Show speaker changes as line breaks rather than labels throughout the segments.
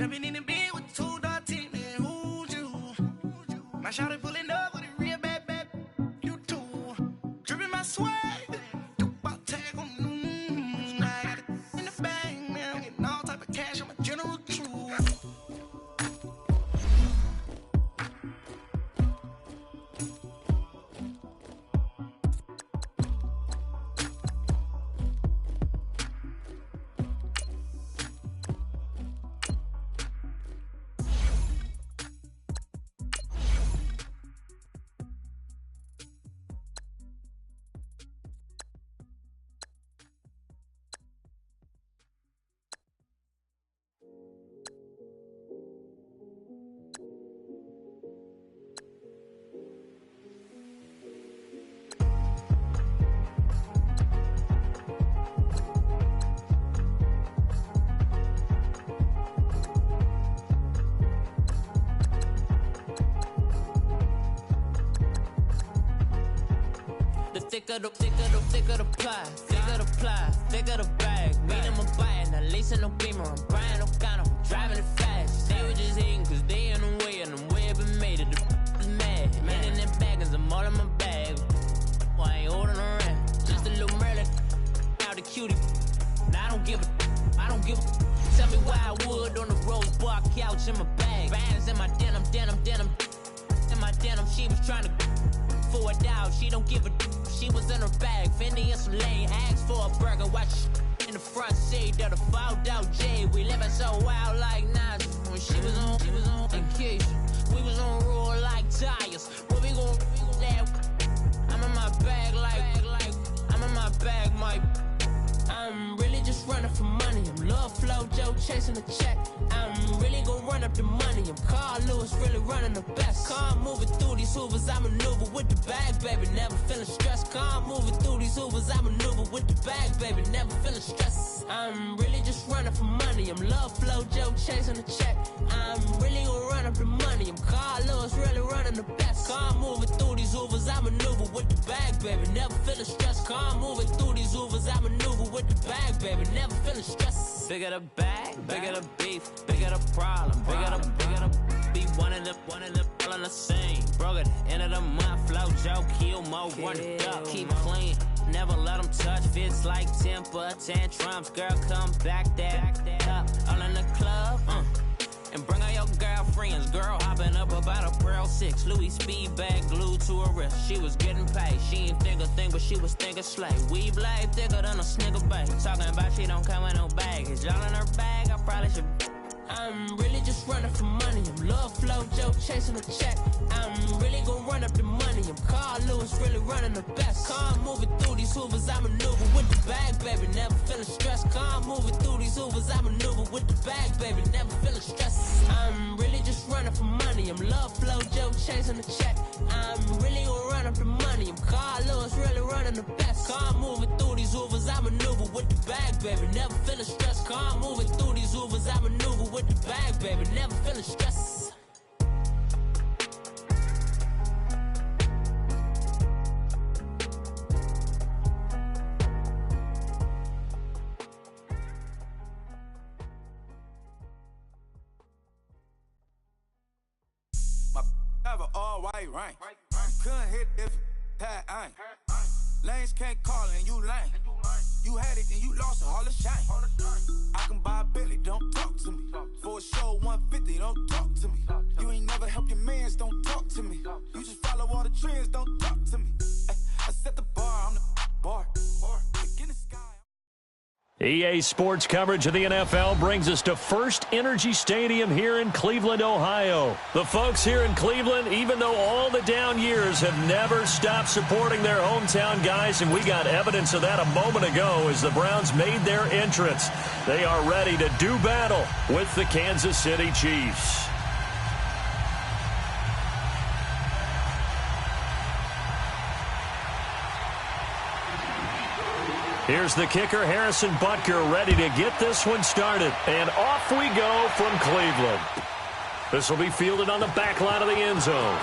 Jumping in the bed with 2 dark teeth, man, who's you? My shawty pulling up with a real bad, you too. Dripping my swag, about tag on, I got it in the bag, man, I'm getting all type of cash, I'm a general true.
Thicker the pie, thicker the bag. Meet them a buying, not leasing no beamer. I'm buying no gun, I'm driving it fast. They were just hating cause they in the way, and the way I've been made it, the is mad. Man in them baggins, I'm all in my bag. Why I ain't holding around? Just a little Merlin, out the cutie. Now I don't give a. Tell me why I would on the rose bar couch in my bag. Bands in my denim. In my denim, she was trying to for it out. She don't give a. She was in her bag, Fendi and some lane. Asked for a burger, watch in the front seat of the fouled out J. We living so wild like Nas. When she was on vacation, we was on roll like tires. What we gon' that? I'm in my bag like I'm in my bag, my. I'm really just running for money. I'm Love Flow Joe chasing the check. I'm really gon' run up the money. I'm Carl Lewis, really running the best. Car moving through these Hoovers, I maneuver with the bag, baby. Never feeling stressed. Car moving through these Hoovers, I maneuver with the bag, baby. Never feeling stressed. I'm really just running for money. I'm Love Flow Joe chasing the check. I'm really gon' run up the money. I'm Carl Lewis, really running the best. Car moving through these Hoovers, I maneuver with the bag, baby. Never feeling stressed. Car moving through these Hoovers, I maneuver with the bag, baby. Never feeling stressed. Bigger the bag, bigger the beef, bigger the problem, bigger the be one of the all in the same. Broke at the end of the month, flow Joe, kill more, run it up, keep clean. Never let them touch, fits like temper tantrums. Girl, come back that up, all in the club, and bring all your girlfriends. Girl hopping up about a Pearl 6 Louis speed bag glued to her wrist. She was getting paid, she ain't think a thing, but she was thinking slay. Weave blade thicker than a snicker bag. Talking about she don't come with no baggage. Y'all in her bag, I probably should. I'm really just running for money. I'm Love Flow Joe chasing the check. I'm really gon' run up the money. I'm Carl Lewis, really running the best. Car moving through these Hoovers, I maneuver with the bag, baby. Never feeling stressed. Car moving through these Hoovers, I maneuver with the bag, baby. Never feeling stressed. I'm really just running for money. I'm Love Flow Joe chasing the check. I'm really gon' run up the money. I'm Carl Lewis, really running the best. Car moving through these Hoovers, I maneuver with the bag, baby. Never feeling stressed. Car moving through these Hoovers, I maneuver with the bag, baby. Never feeling stressed.
My have an all white rank. Couldn't hit if had ain't. Lanes can't call and you lame. You had it and you lost it, all the shame. I can buy a Billy, don't talk to me. For a show 150, don't talk to me. You ain't never help your mans, don't talk to me. You just follow all the trends, don't talk to me. I set the bar, I'm the bar. In the sky.
EA Sports coverage of the NFL brings us to First Energy Stadium here in Cleveland, Ohio. The folks here in Cleveland, even though all the down years, have never stopped supporting their hometown guys, and we got evidence of that a moment ago as the Browns made their entrance. They are ready to do battle with the Kansas City Chiefs. Here's the kicker, Harrison Butker, ready to get this one started. And off we go from Cleveland. This will be fielded on the back line of the end zone.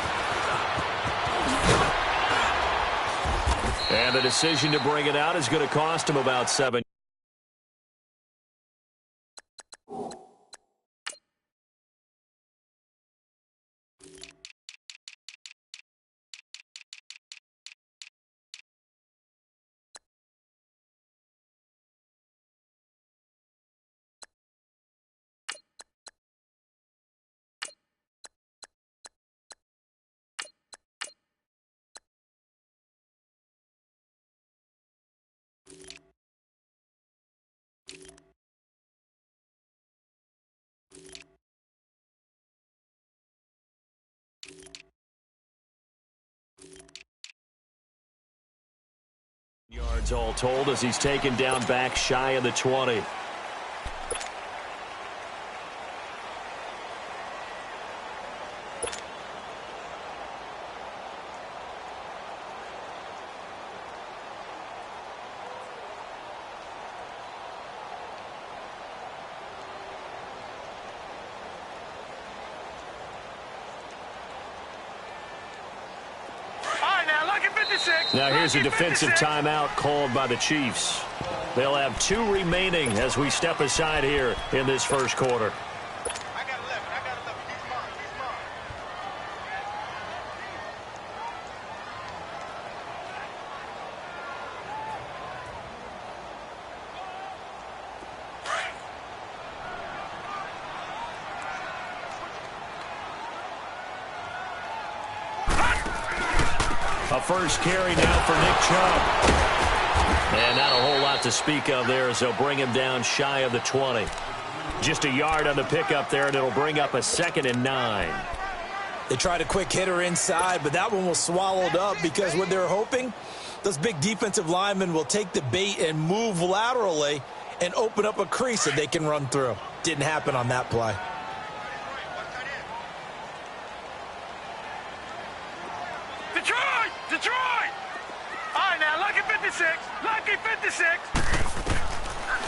And the decision to bring it out is going to cost him about 7 yards all told as he's taken down back shy of the 20. Now here's a defensive timeout called by the Chiefs. They'll have 2 remaining as we step aside here in this first quarter. A first carry now for Nick Chubb. And not a whole lot to speak of there as they'll bring him down shy of the 20. Just a yard on the pickup there, and it'll bring up a 2nd and 9.
They tried a quick hitter inside, but that one was swallowed up because what they're hoping, those big defensive linemen will take the bait and move laterally and open up a crease that they can run through. Didn't happen on that play.
Detroit! All right, now, lucky 56. Lucky 56.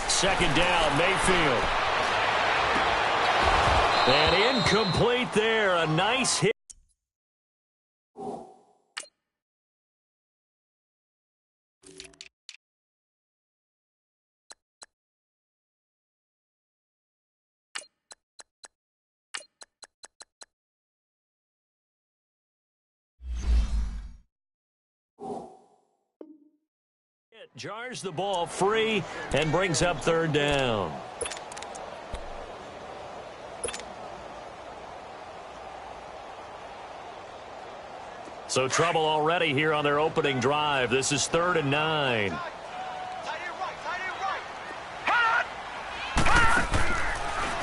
2nd down, Mayfield. And incomplete there. A nice hit. Jars the ball free and brings up 3rd down. So trouble already here on their opening drive. This is 3rd and 9.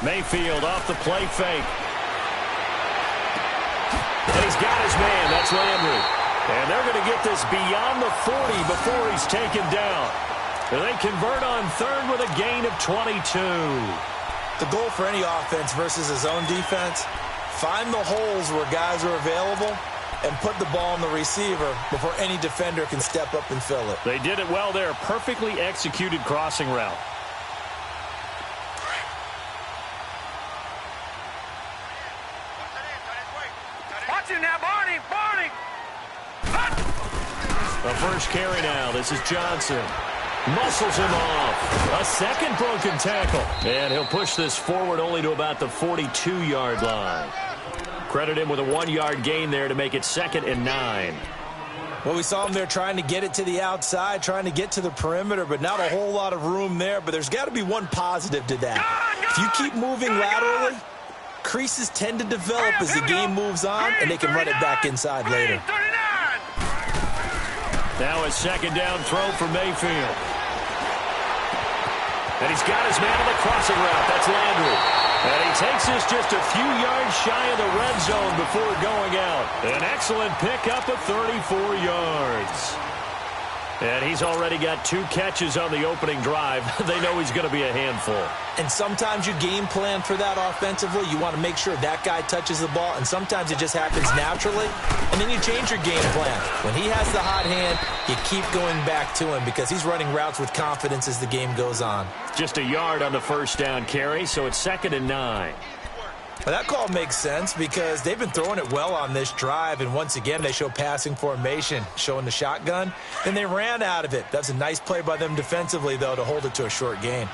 Mayfield off the play fake. And he's got his man. That's Landry. And they're going to get this beyond the 40 before he's taken down. And they convert on 3rd with a gain of 22.
The goal for any offense versus his own defense, find the holes where guys are available and put the ball on the receiver before any defender can step up and fill it.
They did it well there. Perfectly executed crossing route.
Watch him now, Barney!
The first carry now. This is Johnson. Muscles him off. A 2nd broken tackle. And he'll push this forward only to about the 42-yard line. Credit him with a 1-yard gain there to make it 2nd and 9.
Well, we saw him there trying to get it to the outside, trying to get to the perimeter, but not a whole lot of room there. But there's got to be one positive to that. If you keep moving laterally, creases tend to develop as the game moves on, and they can run it back inside later.
Now a 2nd down throw for Mayfield. And he's got his man on the crossing route. That's Landry. And he takes this just a few yards shy of the red zone before going out. An excellent pickup of 34 yards. And he's already got 2 catches on the opening drive. They know he's going to be a handful.
And sometimes you game plan for that offensively. You want to make sure that guy touches the ball, and sometimes it just happens naturally. And then you change your game plan. When he has the hot hand, you keep going back to him because he's running routes with confidence as the game goes on.
Just a yard on the first down carry, so it's 2nd and 9.
Well, that call makes sense because they've been throwing it well on this drive, and once again they show passing formation, showing the shotgun, and they ran out of it. That's a nice play by them defensively, though, to hold it to a short gain.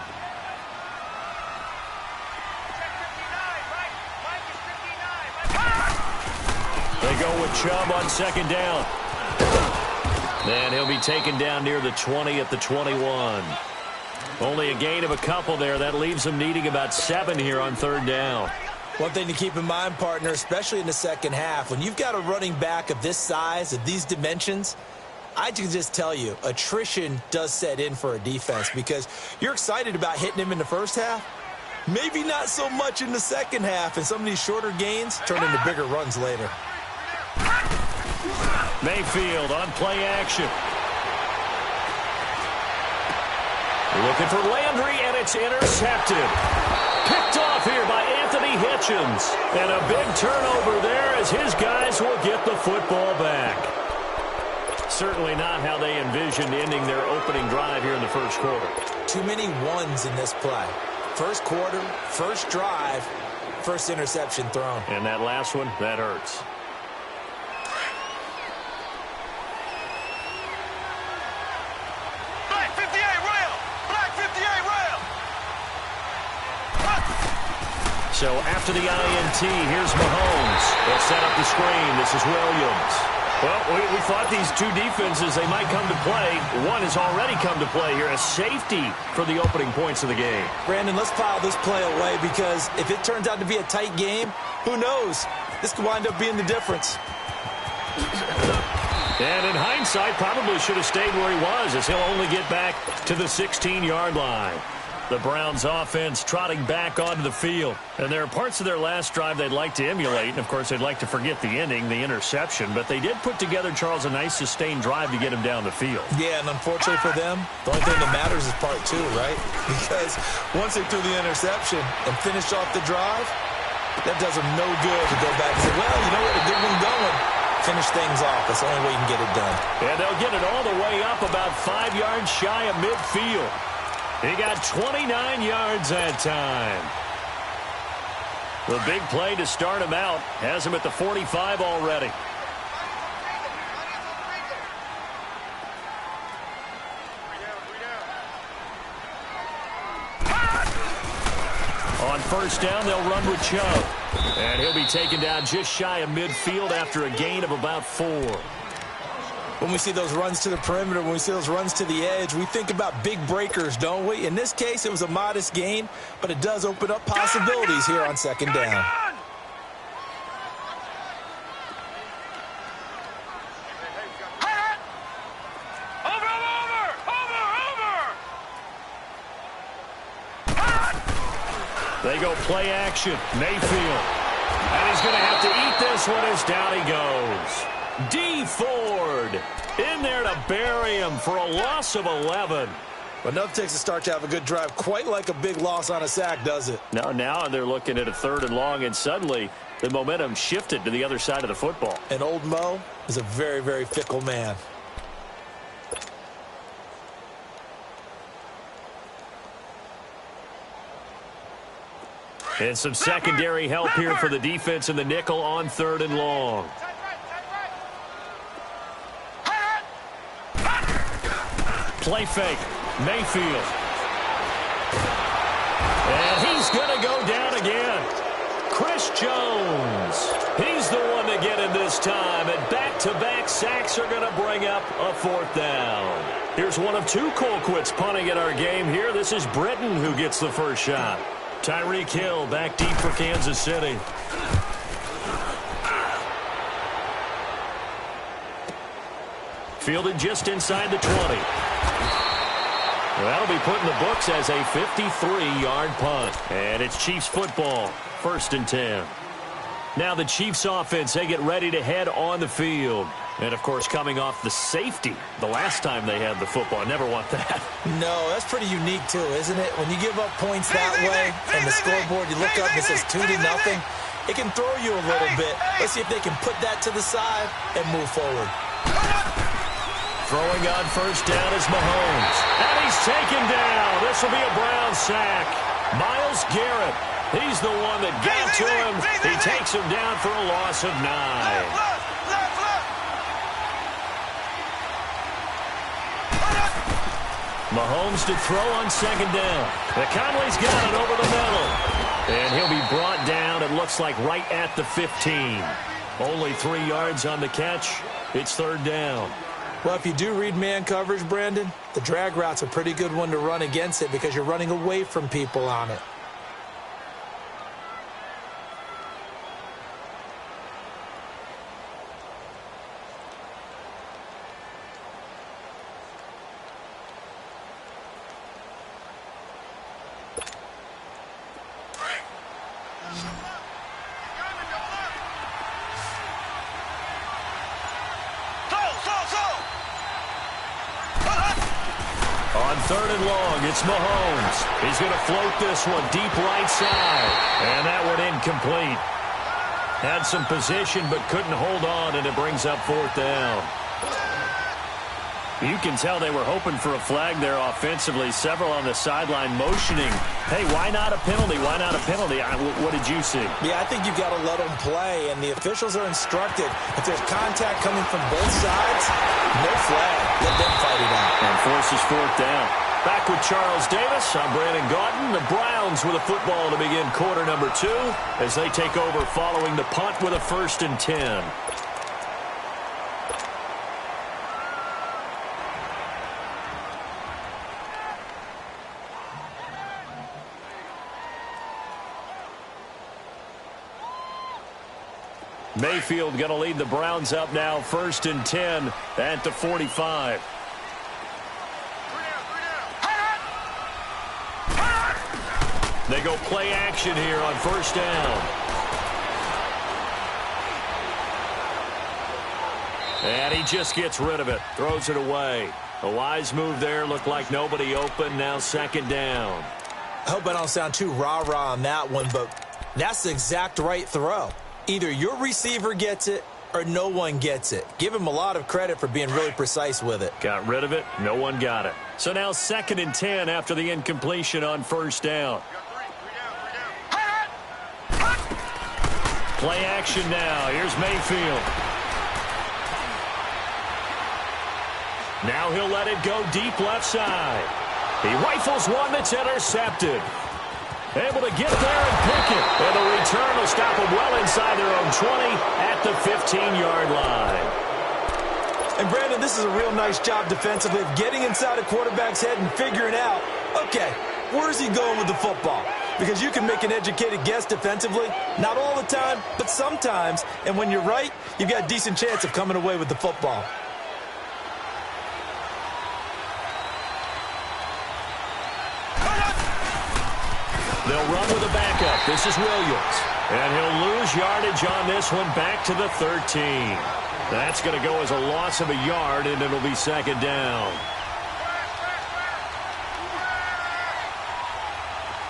They go with Chubb on 2nd down. And he'll be taken down near the 20 at the 21. Only a gain of a couple there. That leaves them needing about 7 here on 3rd down.
One thing to keep in mind, partner, especially in the second half, when you've got a running back of this size, of these dimensions, I can just tell you, attrition does set in for a defense because you're excited about hitting him in the first half. Maybe not so much in the second half, and some of these shorter gains turn into bigger runs later.
Mayfield on play action. Looking for Landry, and it's intercepted. Picked off here by Anthony Hitchens. And a big turnover there as his guys will get the football back. Certainly not how they envisioned ending their opening drive here in the first quarter.
Too many ones in this play. First quarter, first drive, first interception thrown.
And that last one, that hurts.
Black 58 rail! Black 58 rail!
So after the INT, here's Mahomes. They'll set up the screen. This is Williams. Well, we thought these two defenses, they might come to play. One has already come to play here, a safety for the opening points of the game.
Brandon, let's file this play away because if it turns out to be a tight game, who knows? This could wind up being the difference.
And in hindsight, probably should have stayed where he was as he'll only get back to the 16-yard line. The Browns offense trotting back onto the field. And there are parts of their last drive they'd like to emulate. And, of course, they'd like to forget the ending, the interception. But they did put together, Charles, a nice sustained drive to get him down the field.
Yeah, and unfortunately for them, the only thing that matters is part two, right? Because once they threw the interception and finished off the drive, that does them no good to go back and say, well, you know what, a good one going. Finish things off. That's the only way you can get it done.
And they'll get it all the way up about 5 yards shy of midfield. He got 29 yards that time. The big play to start him out has him at the 45 already. On first down, they'll run with Chubb. And he'll be taken down just shy of midfield after a gain of about 4.
When we see those runs to the perimeter, when we see those runs to the edge, we think about big breakers, don't we? In this case, it was a modest gain, but it does open up possibilities here on second down.
They go play action. Mayfield. And he's going to have to eat this one as down he goes. D. Ford in there to bury him for a loss of 11.
But enough takes a start to have a good drive. Quite like a big loss on a sack, does it?
Now they're looking at a 3rd and long, and suddenly the momentum shifted to the other side of the football.
And old Mo is a very, very fickle man.
And some secondary help here for the defense in the nickel on 3rd and long. Play fake. Mayfield. And he's going to go down again. Chris Jones. He's the one to get in this time. And back-to-back sacks are going to bring up a 4th down. Here's one of 2 Colquitts punting in our game here. This is Britton who gets the first shot. Tyreek Hill back deep for Kansas City. Fielded just inside the 20. That'll be put in the books as a 53-yard punt. And it's Chiefs football, 1st and 10. Now the Chiefs offense, they get ready to head on the field. And, of course, coming off the safety the last time they had the football. I never want that.
No, that's pretty unique, too, isn't it? When you give up points that way and the scoreboard, you look up and it says 2-0, it can throw you a little bit. Let's see if they can put that to the side and move forward.
Throwing on first down is Mahomes. And he's taken down. This will be a Brown sack. Myles Garrett. He's the one that got to him. He takes him down for a loss of 9. Mahomes to throw on second down. Conley's got it over the middle. And he'll be brought down, it looks like, right at the 15. Only 3 yards on the catch. It's 3rd down.
Well, if you do read man coverage, Brandon, the drag route's a pretty good one to run against it because you're running away from people on it.
3rd and long. It's Mahomes. He's going to float this one deep right side. And that one incomplete. Had some position but couldn't hold on, and it brings up 4th down. You can tell they were hoping for a flag there offensively. Several on the sideline motioning, hey, why not a penalty? Why not a penalty? What did you see?
Yeah, I think you've got to let them play, and the officials are instructed. If there's contact coming from both sides, no flag. Let them fight it out.
And forces 4th down. Back with Charles Davis. I'm Brandon Gaudin. The Browns with a football to begin quarter number 2 as they take over following the punt with a 1st and 10. Mayfield going to lead the Browns up now, 1st and 10 at the 45. They go play action here on 1st down. And he just gets rid of it, throws it away. A wise move there, looked like nobody open, now 2nd down.
I hope I don't sound too rah-rah on that one, but that's the exact right throw. Either your receiver gets it or no one gets it. Give him a lot of credit for being really precise with it.
Got rid of it. No one got it. So now 2nd and 10 after the incompletion on 1st down. Play action now. Here's Mayfield. Now he'll let it go deep left side. He rifles one that's intercepted. Able to get there and pick it. And the return will stop them well inside their own 20 at the 15-yard line.
And, Brandon, this is a real nice job defensively of getting inside a quarterback's head and figuring out, okay, where's he going with the football? Because you can make an educated guess defensively. Not all the time, but sometimes. And when you're right, you've got a decent chance of coming away with the football.
They'll run with a backup. This is Williams. And he'll lose yardage on this one back to the 13. That's going to go as a loss of a yard, and it'll be 2nd down.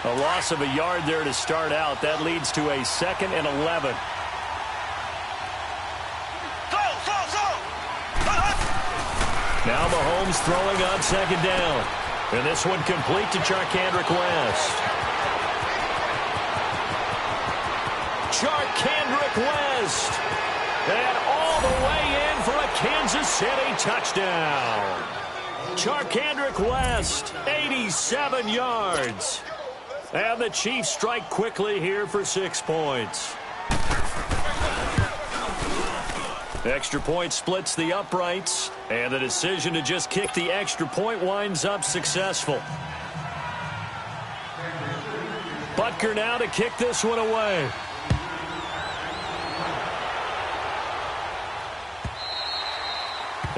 A loss of a yard there to start out. That leads to a 2nd and 11. Now Mahomes throwing on 2nd down. And this one complete to CHKITUP West. CHKITUP West. And all the way in for a Kansas City touchdown. CHKITUP West, 87 yards. And the Chiefs strike quickly here for 6 points. Extra point splits the uprights. And the decision to just kick the extra point winds up successful. Butker now to kick this one away.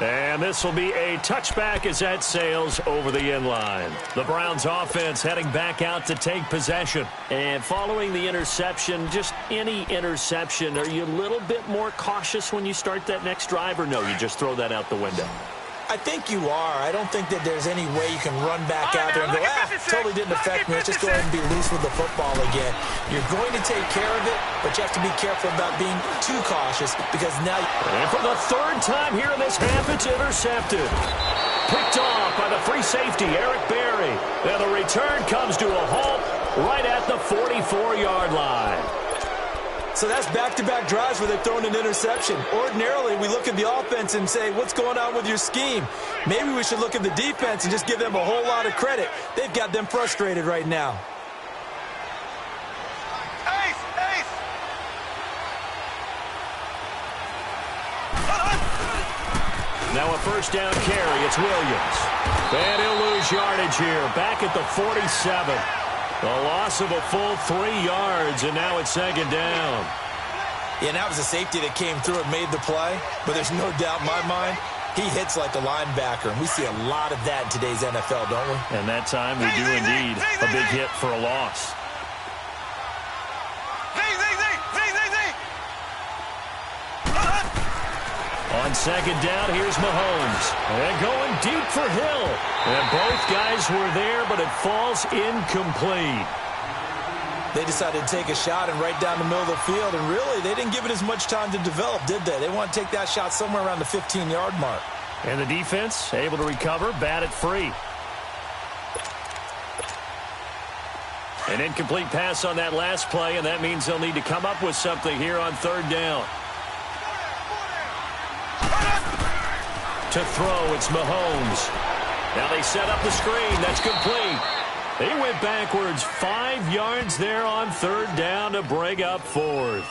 And this will be a touchback as that sails over the end line. The Browns offense heading back out to take possession. And following the interception, just any interception, are you a little bit more cautious when you start that next drive, or no, you just throw that out the window?
I think you are. I don't think that there's any way you can run back out there and go, totally didn't affect me. Let's just go ahead and be loose with the football again. You're going to take care of it, but you have to be careful about being too cautious because now...
And for the 3rd time here in this half, it's intercepted. Picked off by the free safety, Eric Berry. And the return comes to a halt right at the 44-yard line.
So that's back-to-back drives where they've thrown an interception. Ordinarily, we look at the offense and say, what's going on with your scheme? Maybe we should look at the defense and just give them a whole lot of credit. They've got them frustrated right now.
Now a 1st down carry. It's Williams. And he'll lose yardage here. Back at the 47. A loss of a full 3 yards, and now it's 2nd down.
Yeah, and that was a safety that came through and made the play, but there's no doubt in my mind, he hits like a linebacker, and we see a lot of that in today's NFL, don't we?
And that time we do indeed. A big hit for a loss. On second down, here's Mahomes. And going deep for Hill. And both guys were there, but it falls incomplete.
They decided to take a shot and right down the middle of the field, and really, they didn't give it as much time to develop, did they? They want to take that shot somewhere around the 15-yard mark.
And the defense able to recover, bat it free. An incomplete pass on that last play, and that means they'll need to come up with something here on third down. To throw, it's Mahomes. Now they set up the screen. That's complete. He went backwards 5 yards there on third down to bring up fourth.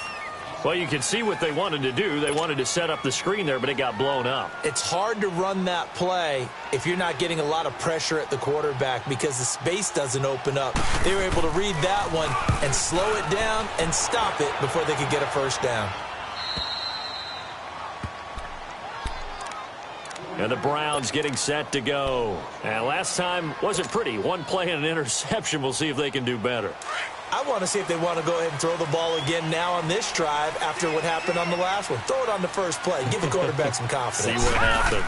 Well, you can see what they wanted to do. They wanted to set up the screen there, but it got blown up.
It's hard to run that play if you're not getting a lot of pressure at the quarterback because the space doesn't open up. They were able to read that one and slow it down and stop it before they could get a first down.
And the Browns getting set to go. And last time wasn't pretty. One play and an interception. We'll see if they can do better.
I want to see if they want to go ahead and throw the ball again now on this drive after what happened on the last one. Throw it on the first play. Give the quarterback some confidence.
See what happens.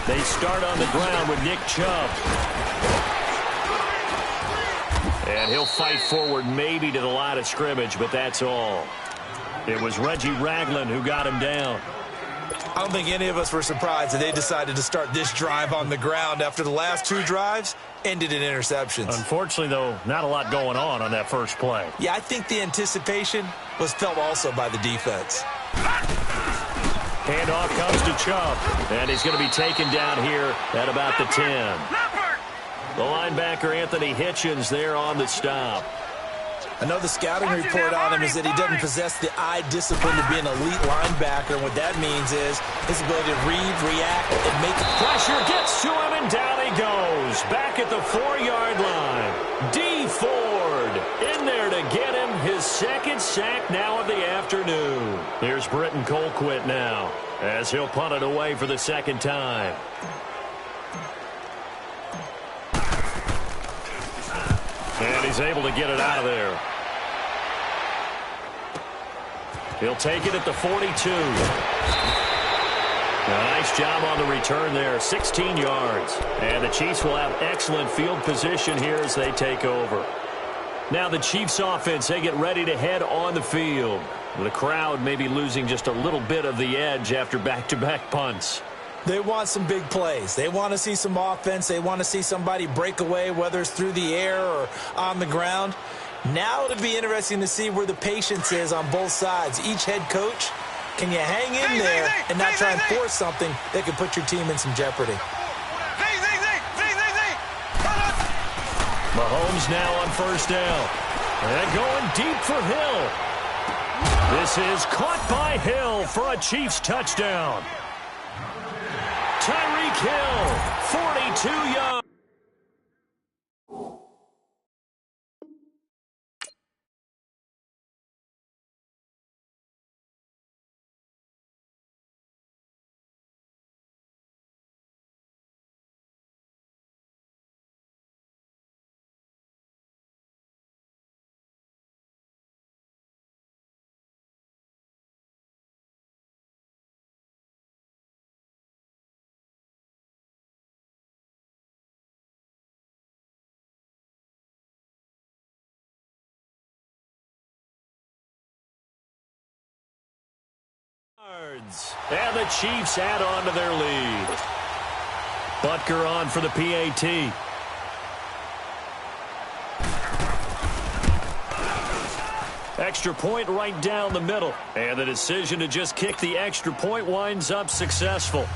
They start on the ground with Nick Chubb. And he'll fight forward maybe to the line of scrimmage, but that's all. It was Reggie Ragland who got him down.
I don't think any of us were surprised that they decided to start this drive on the ground after the last 2 drives ended in interceptions.
Unfortunately, though, not a lot going on that first play.
Yeah, I think the anticipation was felt also by the defense.
Handoff comes to Chubb, and he's going to be taken down here at about the 10. The linebacker, Anthony Hitchens, there on the stop.
I know the scouting report on him is that he doesn't possess the eye discipline to be an elite linebacker. And what that means is his ability to read, react, and make
pressure gets to him, and down he goes. Back at the 4-yard line. D. Ford in there to get him his second sack now of the afternoon. Here's Britton Colquitt now as he'll punt it away for the second time. And he's able to get it out of there. He'll take it at the 42. A nice job on the return there, 16 yards. And the Chiefs will have excellent field position here as they take over. Now the Chiefs offense, they get ready to head on the field. The crowd may be losing just a little bit of the edge after back-to-back punts.
They want some big plays. They want to see some offense. They want to see somebody break away, whether it's through the air or on the ground. Now it'll be interesting to see where the patience is on both sides. Each head coach, can you hang in there and not try and force something that could put your team in some jeopardy?
Mahomes now on first down. And going deep for Hill. This is caught by Hill for a Chiefs touchdown. Tyreek Hill, 42 yards. And the Chiefs add on to their lead. Butker on for the PAT. Extra point right down the middle. And the decision to just kick the extra point winds up successful.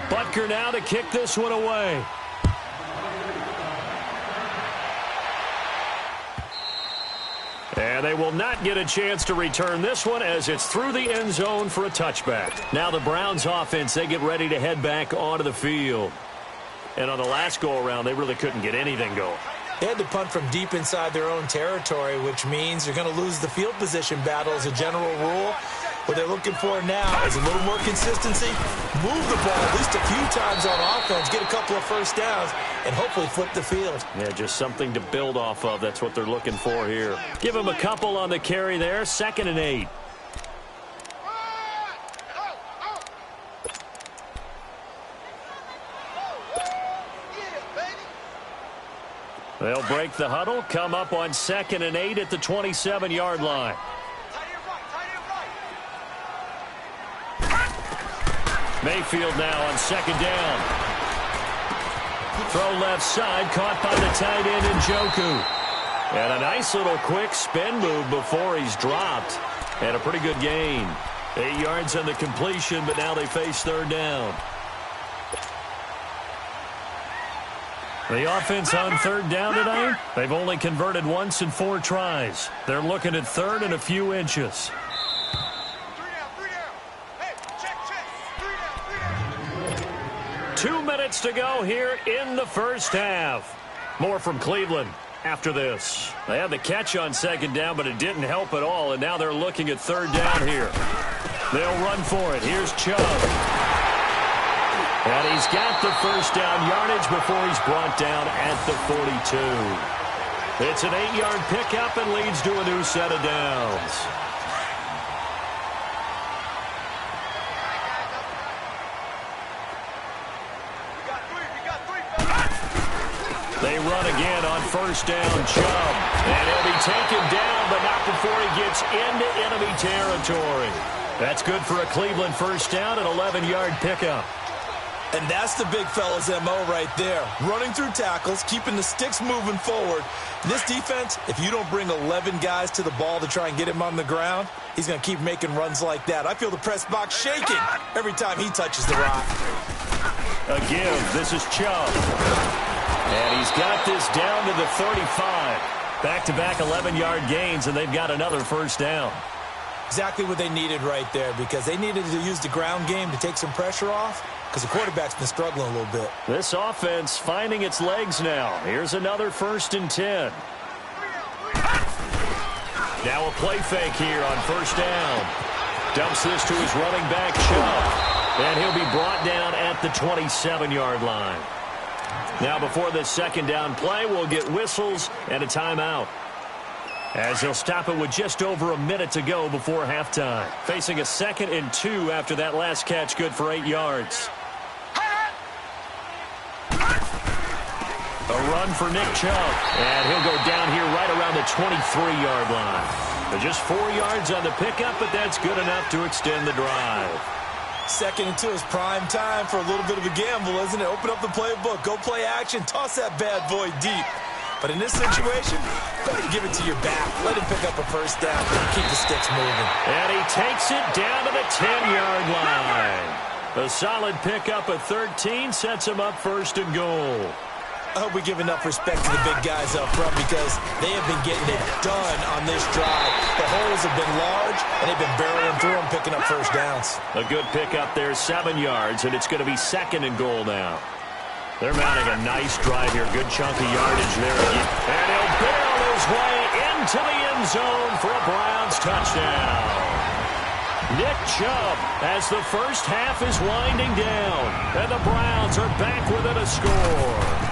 Butker now to kick this one away. And they will not get a chance to return this one as it's through the end zone for a touchback. Now the Browns offense, they get ready to head back onto the field. And on the last go-around, they really couldn't get anything going.
They had to punt from deep inside their own territory, which means they're going to lose the field position battle as a general rule. What they're looking for now is a little more consistency, move the ball at least a few times on offense, get a couple of first downs, and hopefully flip the field.
Yeah, just something to build off of. That's what they're looking for here. Give them a couple on the carry there, 2nd and 8. They'll break the huddle, come up on 2nd and 8 at the 27-yard line. Mayfield now on 2nd down. Throw left side, caught by the tight end Njoku. And a nice little quick spin move before he's dropped. And a pretty good gain. 8 yards on the completion, but now they face 3rd down. The offense on 3rd down tonight, they've only converted once in 4 tries. They're looking at 3rd and a few inches. 2 minutes to go here in the first half. More from Cleveland after this. They had the catch on 2nd down, but it didn't help at all, and now they're looking at 3rd down here. They'll run for it. Here's Chubb. And he's got the first down yardage before he's brought down at the 42. It's an 8-yard pickup and leads to a new set of downs. They run again on 1st down, Chubb. And he'll be taken down, but not before he gets into enemy territory. That's good for a Cleveland first down, an 11-yard pickup.
And that's the big fella's MO right there. Running through tackles, keeping the sticks moving forward. This defense, if you don't bring 11 guys to the ball to try and get him on the ground, he's going to keep making runs like that. I feel the press box shaking every time he touches the rock.
A give. This is Chubb. And he's got this down to the 35. Back-to-back 11-yard gains, and they've got another first down.
Exactly what they needed right there, because they needed to use the ground game to take some pressure off, because the quarterback's been struggling a little bit.
This offense finding its legs now. Here's another 1st and 10. Now a play fake here on 1st down. Dumps this to his running back, Chubb. And he'll be brought down at the 27-yard line. Now before this 2nd down play, we'll get whistles and a timeout, as they'll stop it with just over a minute to go before halftime. Facing a 2nd and 2 after that last catch, good for 8 yards. A run for Nick Chubb, and he'll go down here right around the 23-yard line. But just 4 yards on the pickup, but that's good enough to extend the drive.
2nd and 2 is prime time for a little bit of a gamble, isn't it? Open up the playbook, go play action, toss that bad boy deep. But in this situation, go ahead and give it to your back. Let him pick up a first down. Keep the sticks moving.
And he takes it down to the 10-yard line. A solid pickup of 13 sets him up 1st and goal.
I hope we give enough respect to the big guys up front, because they have been getting it done on this drive. The holes have been large, and they've been barreling through them, picking up first downs.
A good pickup there, 7 yards, and it's going to be 2nd and goal now. They're mounting a nice drive here. Good chunky yardage there. And he'll barrel his way into the end zone for a Browns touchdown. Nick Chubb, as the first half is winding down, and the Browns are back within a score.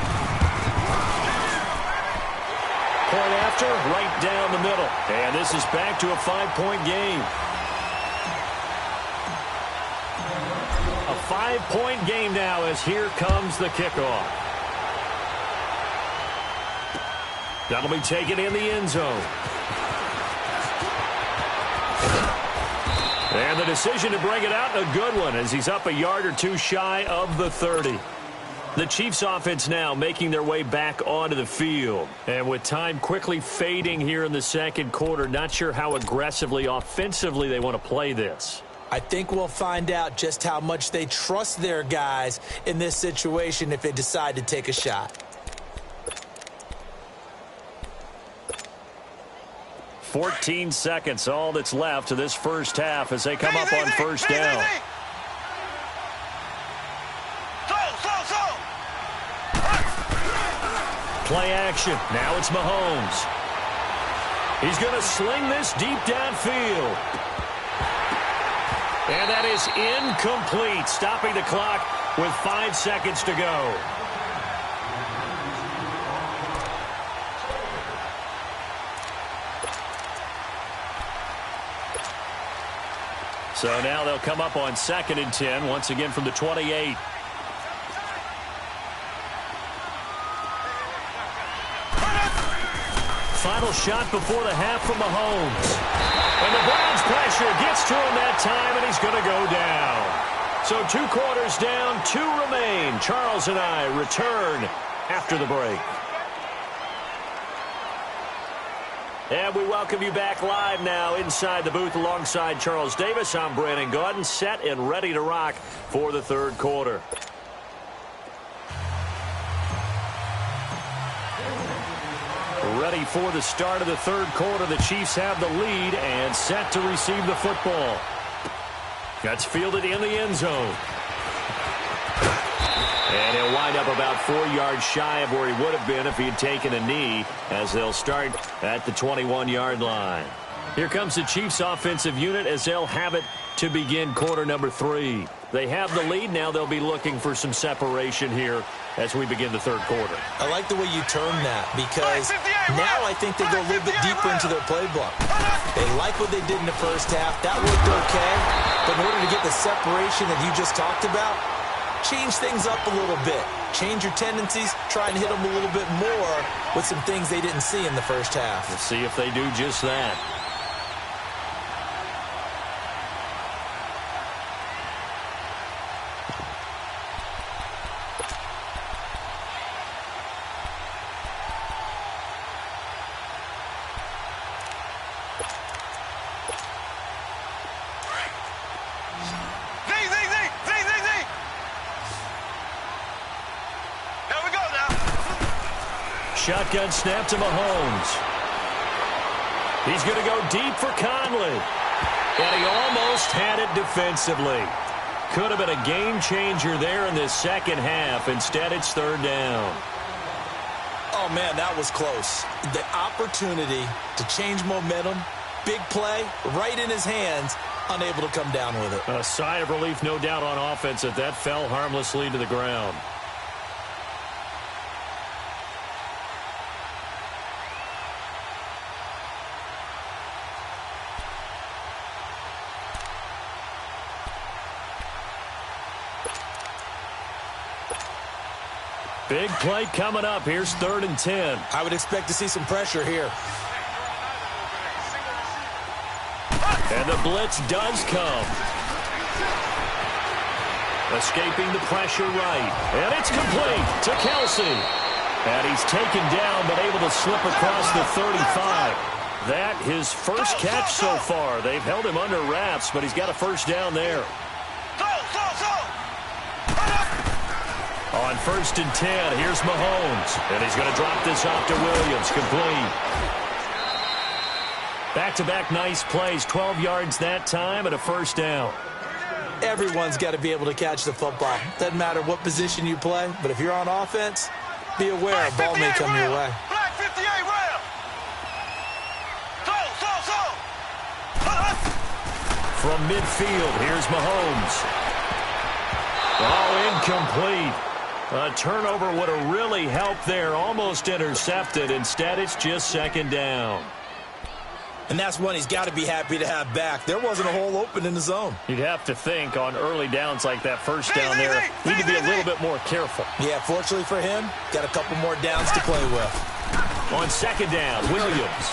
Point after, right down the middle. And this is back to a 5-point game. A 5-point game now, as here comes the kickoff. That'll be taken in the end zone. And the decision to bring it out, a good one, as he's up a yard or two shy of the 30. The Chiefs offense now making their way back onto the field. And with time quickly fading here in the 2nd quarter, not sure how aggressively, offensively they want to play this.
I think we'll find out just how much they trust their guys in this situation if they decide to take a shot.
14 seconds, all that's left to this first half as they come up on 1st down. Play action. Now it's Mahomes. He's going to sling this deep downfield. And that is incomplete, stopping the clock with 5 seconds to go. So now they'll come up on 2nd and 10, once again from the 28. Final shot before the half from Mahomes. And the Browns pressure gets to him that time, and he's going to go down. So 2 quarters down, 2 remain. Charles and I return after the break. And we welcome you back live now inside the booth alongside Charles Davis. I'm Brandon Gaudin, set and ready to rock for the third quarter. Ready for the start of the third quarter. The Chiefs have the lead and set to receive the football. That's fielded in the end zone. And he'll wind up about 4 yards shy of where he would have been if he had taken a knee, as they'll start at the 21-yard line. Here comes the Chiefs offensive unit as they'll have it to begin quarter number 3. They have the lead. Now they'll be looking for some separation here as we begin the third quarter.
I like the way you term that, because now I think they go a little bit deeper into their playbook. They like what they did in the first half. That worked okay. But in order to get the separation that you just talked about, change things up a little bit. Change your tendencies. Try and hit them a little bit more with some things they didn't see in the first half.
Let's see if they do just that. Shotgun snap to Mahomes. He's going to go deep for Conley. And he almost had it defensively. Could have been a game changer there in this second half. Instead, it's third down.
Oh, man, that was close. The opportunity to change momentum, big play, right in his hands, unable to come down with it.
A sigh of relief, no doubt, on offense that that fell harmlessly to the ground. Big play coming up. Here's 3rd and 10.
I would expect to see some pressure here.
And the blitz does come. Escaping the pressure right. And it's complete to Kelsey. And he's taken down but able to slip across the 35. That his first catch so far. They've held him under wraps, but he's got a first down there. On 1st and 10, here's Mahomes. And he's going to drop this off to Williams. Complete. Back-to-back nice plays. 12 yards that time and a first down.
Everyone's got to be able to catch the football. Doesn't matter what position you play, but if you're on offense, be aware a ball may come your way.
Black 58 round.
From midfield, here's Mahomes. Oh, incomplete. A turnover would have really helped there. Almost intercepted. Instead, it's just second down.
And that's one he's got to be happy to have back. There wasn't a hole open in the zone.
You'd have to think on early downs like that first down there, need to be a little bit more careful.
Yeah, fortunately for him, got a couple more downs to play with.
On second down, Williams.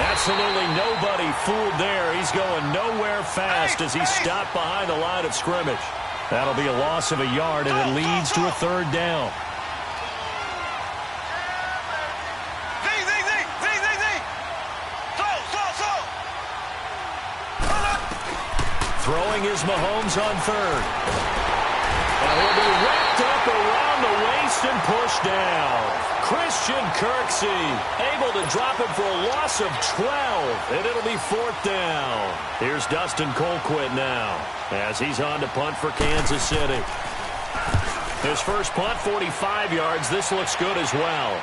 Absolutely nobody fooled there. He's going nowhere fast as he's stopped behind the line of scrimmage. That'll be a loss of a yard, and it leads to a third down. Throwing is Mahomes on 3rd. And he'll be wrapped up around the waist and pushed down. Christian Kirksey able to drop it for a loss of 12. And it'll be 4th down. Here's Dustin Colquitt now as he's on to punt for Kansas City. His first punt, 45 yards. This looks good as well.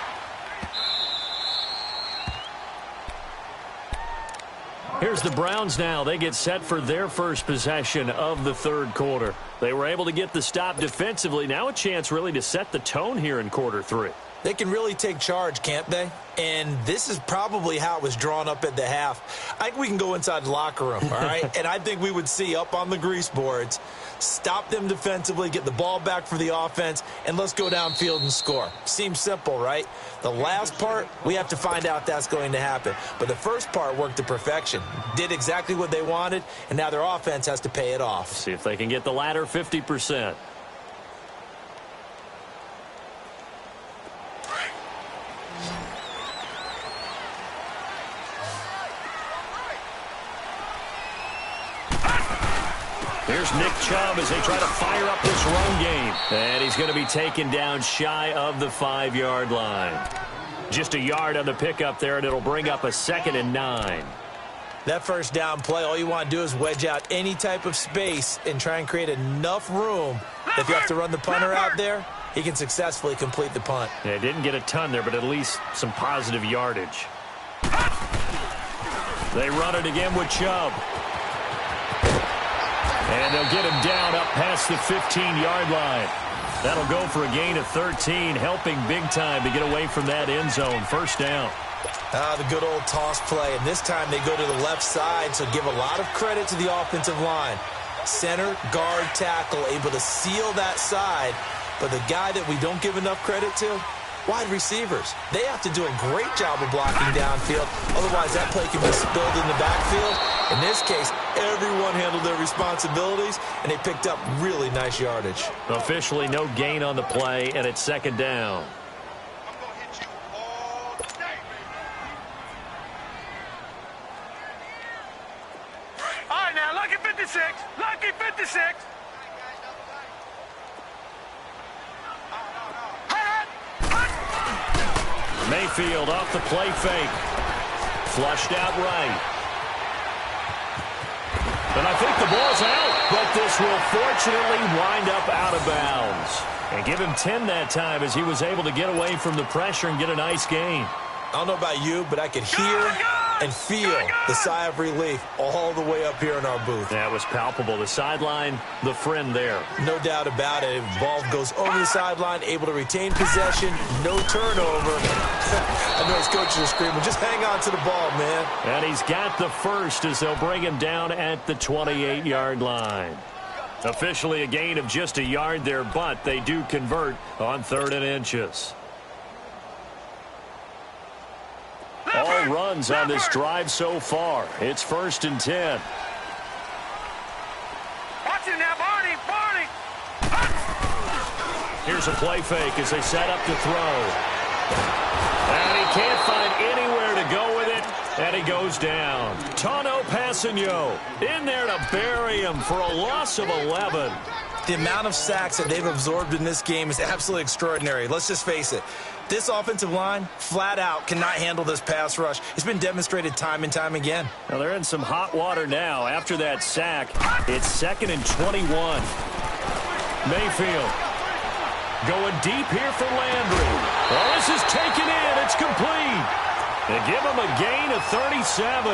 Here's the Browns now. They get set for their first possession of the third quarter. They were able to get the stop defensively. Now a chance really to set the tone here in quarter 3.
They can really take charge, can't they? And this is probably how it was drawn up at the half. I think we can go inside the locker room, all right? And I think we would see up on the grease boards stop them defensively, get the ball back for the offense, and let's go downfield and score. Seems simple, right? The last part, we have to find out if that's going to happen. But the first part worked to perfection. Did exactly what they wanted, and now their offense has to pay it off.
See if they can get the latter 50%. Here's Nick Chubb as they try to fire up this run game. And he's going to be taken down shy of the 5-yard line. Just a yard on the pickup there, and it'll bring up a 2nd and 9.
That first down play, all you want to do is wedge out any type of space and try and create enough room. If you have to run the punter out there, he can successfully complete the punt.
Yeah, didn't get a ton there, but at least some positive yardage. They run it again with Chubb. And they'll get him down up past the 15-yard line. That'll go for a gain of 13, helping big time to get away from that end zone. First down.
The good old toss play. And this time they go to the left side, so give a lot of credit to the offensive line. Center, guard, tackle, able to seal that side. But the guy that we don't give enough credit to, wide receivers. They have to do a great job of blocking downfield. Otherwise, that play can be spilled in the backfield. In this case, everyone handled their responsibilities, and they picked up really nice yardage.
Officially no gain on the play, and it's 2nd down.
All right, now, lucky 56. Lucky 56.
Mayfield off the play fake. Flushed out right. And I think the ball's out, but this will fortunately wind up out of bounds. And give him 10 that time as he was able to get away from the pressure and get a nice gain.
I don't know about you, but I could hear and feel the sigh of relief all the way up here in our booth.
That was palpable. The sideline, the friend there.
No doubt about it. Ball goes over the sideline, able to retain possession, no turnover. I know his coaches are screaming, just hang on to the ball, man.
And he's got the first as they'll bring him down at the 28-yard line. Officially a gain of just a yard there, but they do convert on 3rd and inches. All runs on this drive so far. It's 1st and 10.
Watch it now, Barney. Barney.
Here's a play fake as they set up to throw. And he can't find anywhere to go with it, and he goes down. Tano Passanio in there to bury him for a loss of 11.
The amount of sacks that they've absorbed in this game is absolutely extraordinary. Let's just face it. This offensive line, flat out, cannot handle this pass rush. It's been demonstrated time and time again.
Now they're in some hot water now. After that sack, it's 2nd and 21. Mayfield going deep here for Landry. Well, this is taken in. It's complete. They give him a gain of 37.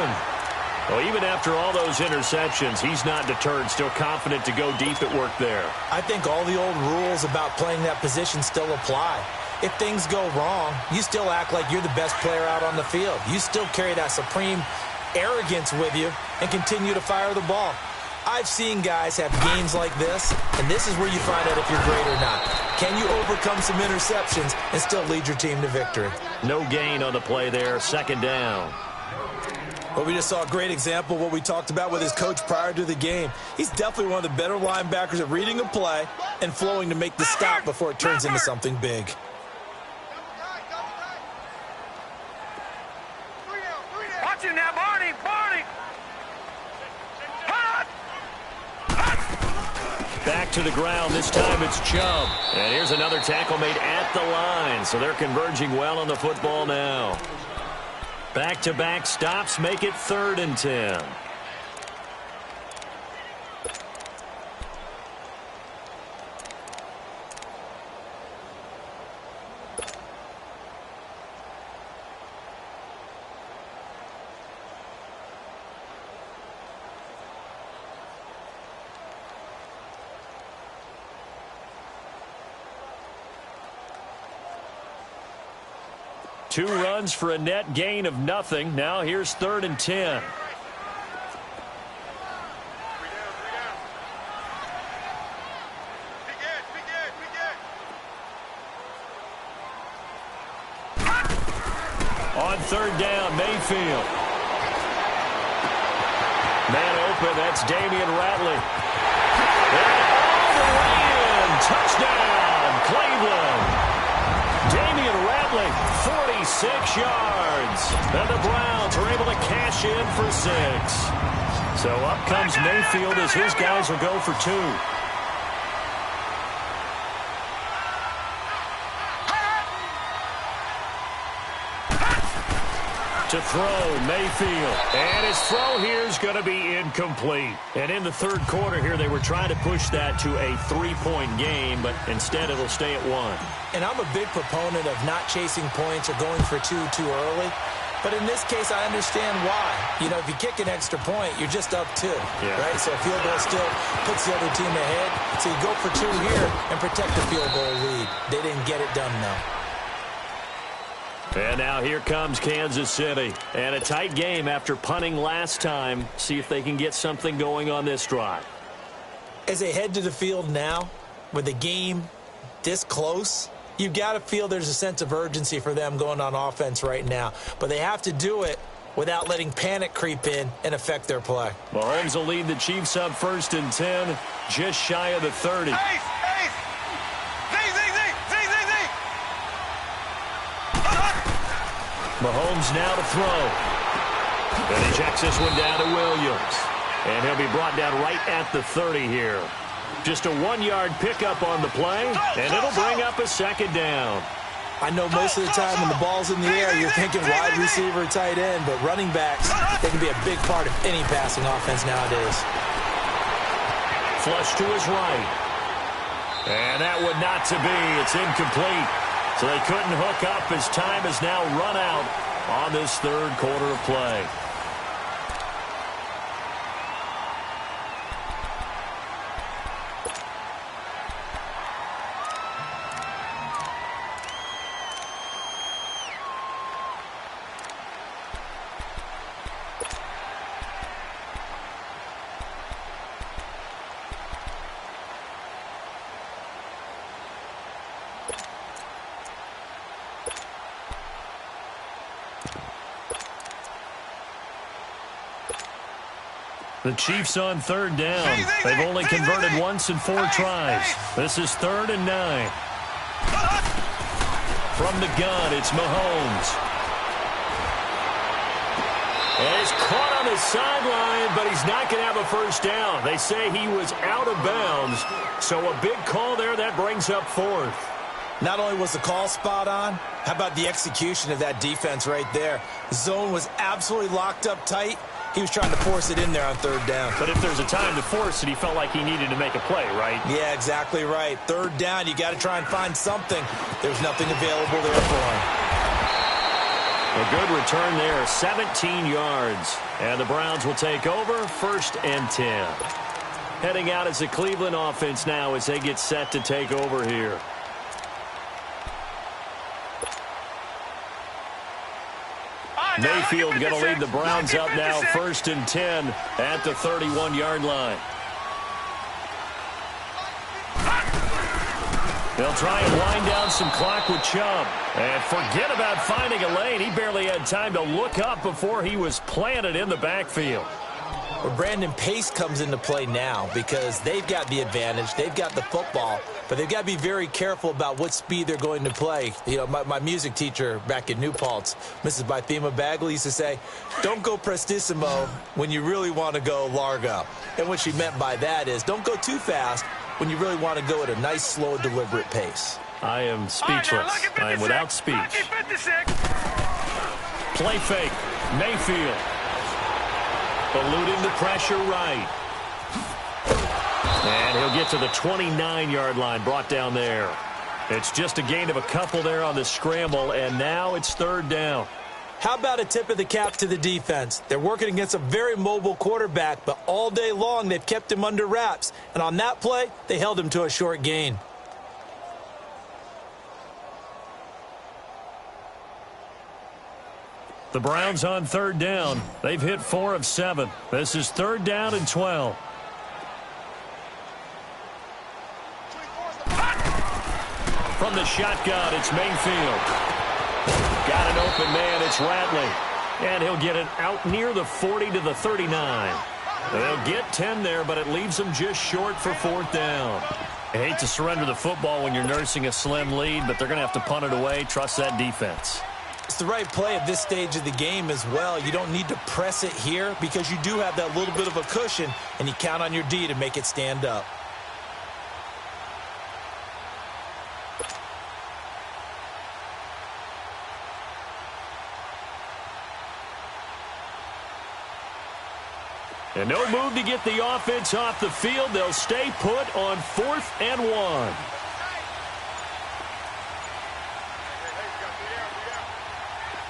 Well, even after all those interceptions, he's not deterred, still confident to go deep at work there.
I think all the old rules about playing that position still apply. If things go wrong, you still act like you're the best player out on the field. You still carry that supreme arrogance with you and continue to fire the ball. I've seen guys have games like this, and this is where you find out if you're great or not. Can you overcome some interceptions and still lead your team to victory?
No gain on the play there, 2nd down.
Well, we just saw a great example of what we talked about with his coach prior to the game. He's definitely one of the better linebackers at reading a play and flowing to make the stop before it turns into something big.
Watch it now, Barney. Barney.
Back to the ground. This time it's Chubb. And here's another tackle made at the line. So they're converging well on the football now. Back-to-back stops make it 3rd and 10. Two runs for a net gain of nothing. Now here's 3rd and 10. On third down, Mayfield. Man open, that's Damian Ratley. And all the way in. Touchdown, Cleveland. Damian Ratley, 46 yards. And the Browns are able to cash in for 6. So up comes Mayfield as his guys will go for 2. To throw, Mayfield. And his throw here is going to be incomplete. And in the third quarter here, they were trying to push that to a 3-point game, but instead it'll stay at 1.
And I'm a big proponent of not chasing points or going for 2 too early. But in this case, I understand why. You know, if you kick an extra point, you're just up 2, right? So a field goal still puts the other team ahead. So you go for 2 here and protect the field goal lead. They didn't get it done, though.
And now here comes Kansas City. And a tight game after punting last time. See if they can get something going on this drive.
As they head to the field now, with the game this close, you've got to feel there's a sense of urgency for them going on offense right now. But they have to do it without letting panic creep in and affect their play.
Mahomes will lead the Chiefs up 1st and 10, just shy of the 30. Mahomes now to throw. And he checks this one down to Williams. And he'll be brought down right at the 30 here. Just a 1-yard pickup on the play, and it'll bring up a 2nd down.
I know most of the time when the ball's in the air, you're thinking wide receiver, tight end, but running backs, they can be a big part of any passing offense nowadays.
Flush to his right. And that one not to be. It's incomplete. So they couldn't hook up as time has now run out on this third quarter of play. The Chiefs on third down. They've only converted once in 4 tries. This is 3rd and 9. From the gun, it's Mahomes. And he's caught on the sideline, but he's not going to have a first down. They say he was out of bounds. So a big call there. That brings up 4th.
Not only was the call spot on, how about the execution of that defense right there? The zone was absolutely locked up tight. He was trying to force it in there on 3rd down.
But if there's a time to force it, he felt like he needed to make a play, right?
Yeah, exactly right. 3rd down, you got to try and find something. There's nothing available there for him.
A good return there, 17 yards. And the Browns will take over, 1st and 10. Heading out as the Cleveland offense now as they get set to take over here. Mayfield going to lead the Browns up now, 1st and 10 at the 31-yard line. They'll try and wind down some clock with Chubb. And forget about finding a lane. He barely had time to look up before he was planted in the backfield.
Well, Brandon, pace comes into play now because they've got the advantage. They've got the football, but they've got to be very careful about what speed they're going to play. You know, my music teacher back in New Paltz, Mrs. Bythema Bagley, used to say, don't go prestissimo when you really want to go largo. And what she meant by that is don't go too fast when you really want to go at a nice, slow, deliberate pace.
I am speechless. I am without speech. Play fake. Mayfield. Eluding the pressure right. And he'll get to the 29-yard line, brought down there. It's just a gain of a couple there on the scramble, and now it's 3rd down.
How about a tip of the cap to the defense? They're working against a very mobile quarterback, but all day long they've kept him under wraps. And on that play, they held him to a short gain.
The Browns on 3rd down. They've hit 4 of 7. This is 3rd down and 12. From the shotgun, it's Mayfield. Got an open man. It's Ratley. And he'll get it out near the 40 to the 39. They'll get 10 there, but it leaves them just short for 4th down. I hate to surrender the football when you're nursing a slim lead, but they're going to have to punt it away. Trust that defense.
It's the right play at this stage of the game as well. You don't need to press it here because you do have that little bit of a cushion, and you count on your D to make it stand up.
And no move to get the offense off the field. They'll stay put on 4th and 1.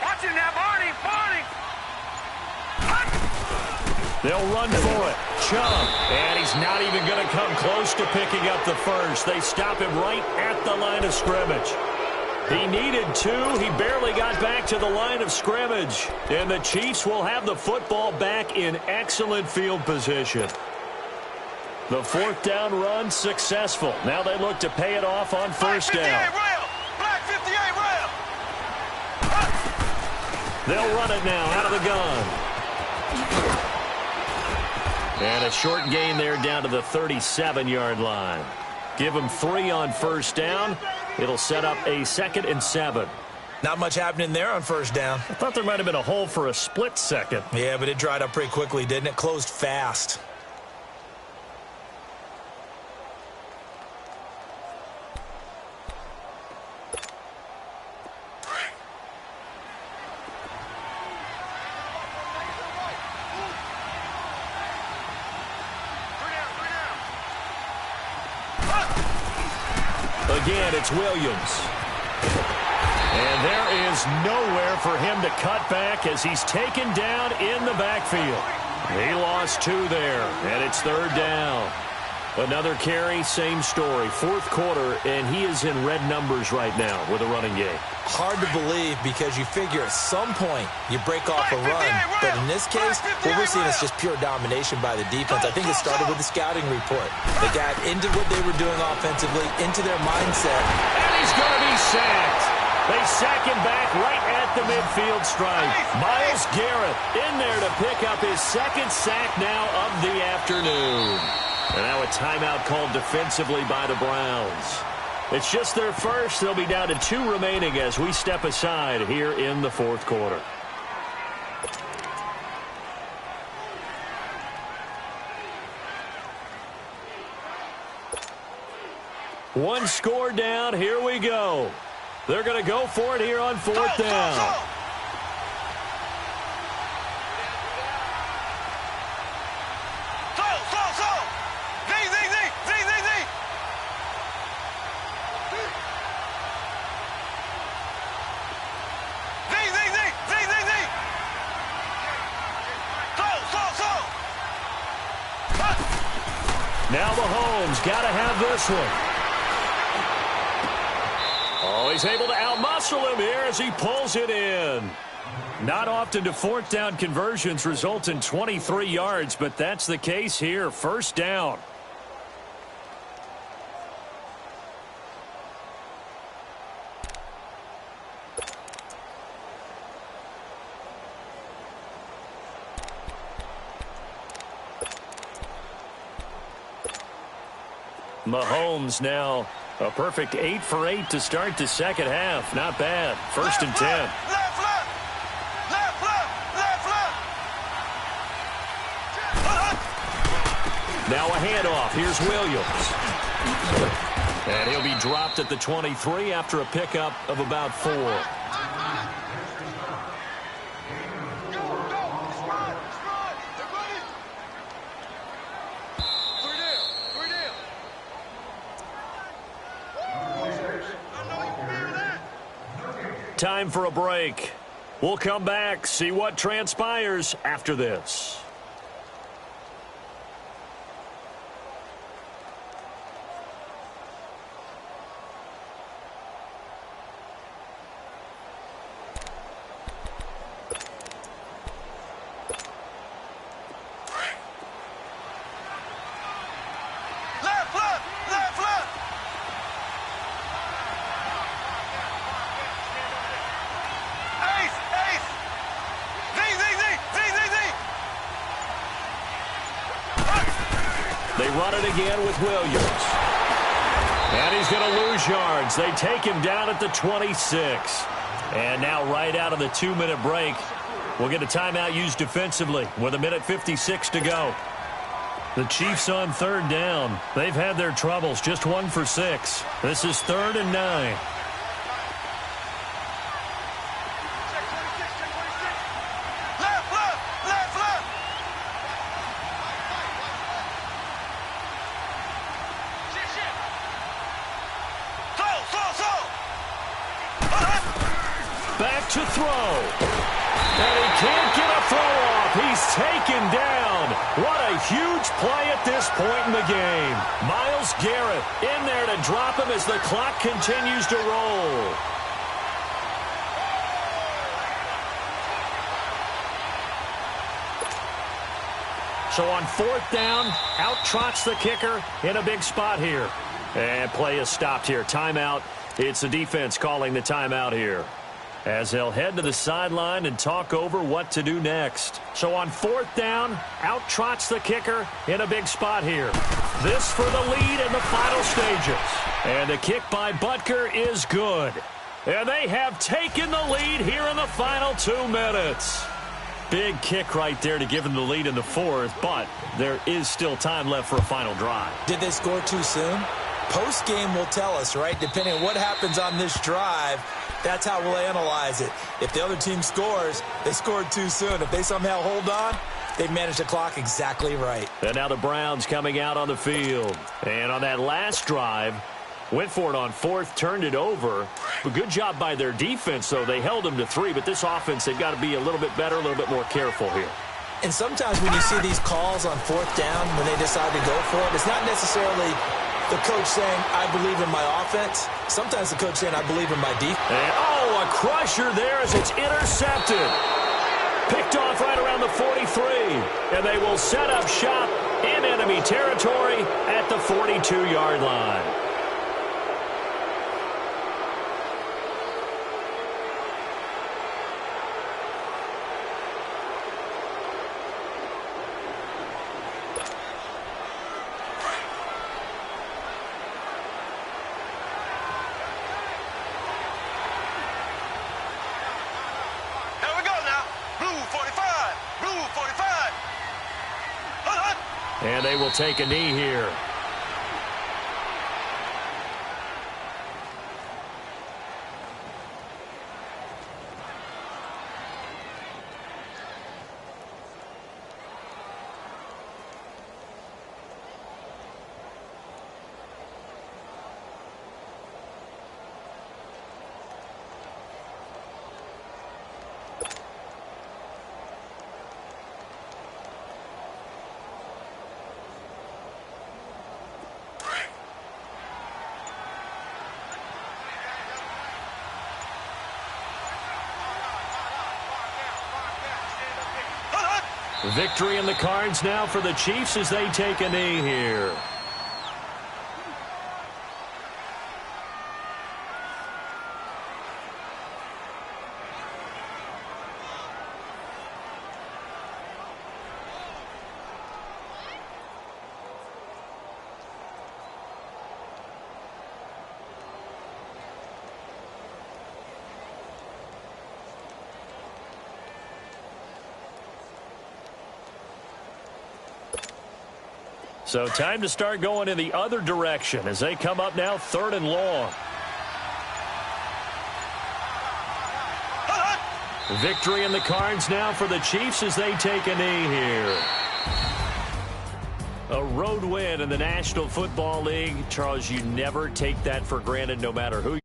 Watch him now, Barney.
They'll run for it. Chubb. And he's not even going to come close to picking up the first. They stop him right at the line of scrimmage. He needed 2. He barely got back to the line of scrimmage. And the Chiefs will have the football back in excellent field position. The 4th down run successful. Now they look to pay it off on 1st down.
Black 58 rail.
They'll run it now out of the gun. And a short gain there down to the 37-yard line. Give them 3 on 1st down. It'll set up a 2nd and 7.
Not much happening there on 1st down.
I thought there might have been a hole for a split second.
Yeah, but it dried up pretty quickly, didn't it? Closed fast.
Again, it's Williams. And there is nowhere for him to cut back as he's taken down in the backfield. He lost 2 there, and it's 3rd down. Another carry, same story. 4th quarter, and he is in red numbers right now with a running game.
Hard to believe because you figure at some point you break off a run. But in this case, what we're seeing is just pure domination by the defense. I think it started with the scouting report. They got into what they were doing offensively, into their mindset.
And he's going to be sacked. They sack him back right at the midfield stripe. Myles Garrett in there to pick up his 2nd sack now of the afternoon. And now a timeout called defensively by the Browns. It's just their first. They'll be down to 2 remaining as we step aside here in the 4th quarter. One score down. Here we go. They're going to go for it here on 4th down. Now Mahomes got to have this one. Oh, he's able to outmuscle him here as he pulls it in. Not often do 4th down conversions result in 23 yards, but that's the case here. 1st down. Mahomes now a perfect 8 for 8 to start the 2nd half. Not bad. 1st and 10. Now a handoff. Here's Williams. And he'll be dropped at the 23 after a pickup of about 4. Time for a break. We'll come back, see what transpires after this. They run it again with Williams. And he's going to lose yards. They take him down at the 26. And now right out of the 2-minute break, we'll get a timeout used defensively with 1:56 to go. The Chiefs on 3rd down. They've had their troubles, just 1 for 6. This is 3rd and 9.
Back to throw. And he can't get a throw off. He's taken down. What a huge play at this point in the game. Myles Garrett in there to drop him as the clock continues to roll. So on 4th down, out trots the kicker in a big spot here. And play is stopped here. Timeout. It's the defense calling the timeout here, as they'll head to the sideline and talk over what to do next. So on 4th down, out trots the kicker in a big spot here. This for the lead in the final stages. And the kick by Butker is good. And they have taken the lead here in the final 2 minutes. Big kick right there to give them the lead in the 4th, but there is still time left for a final drive.
Did they score too soon? Post-game will tell us, right? Depending on what happens on this drive, that's how we'll analyze it. If the other team scores, they scored too soon. If they somehow hold on, they've managed the clock exactly right.
And now the Browns coming out on the field. And on that last drive, went for it on 4th, turned it over. A good job by their defense, though. They held them to 3, but this offense, they've got to be a little bit better, a little bit more careful here.
And sometimes when you see these calls on 4th down, when they decide to go for it, it's not necessarily the coach saying, I believe in my offense. Sometimes the coach saying, I believe in my defense.
And, oh, a crusher there as it's intercepted. Picked off right around the 43. And they will set up shop in enemy territory at the 42-yard line. And they will take a knee here. Victory in the cards now for the Chiefs as they take a knee here. So time to start going in the other direction as they come up now 3rd and long. Victory in the cards now for the Chiefs as they take a knee here. A road win in the National Football League. Charles, you never take that for granted no matter who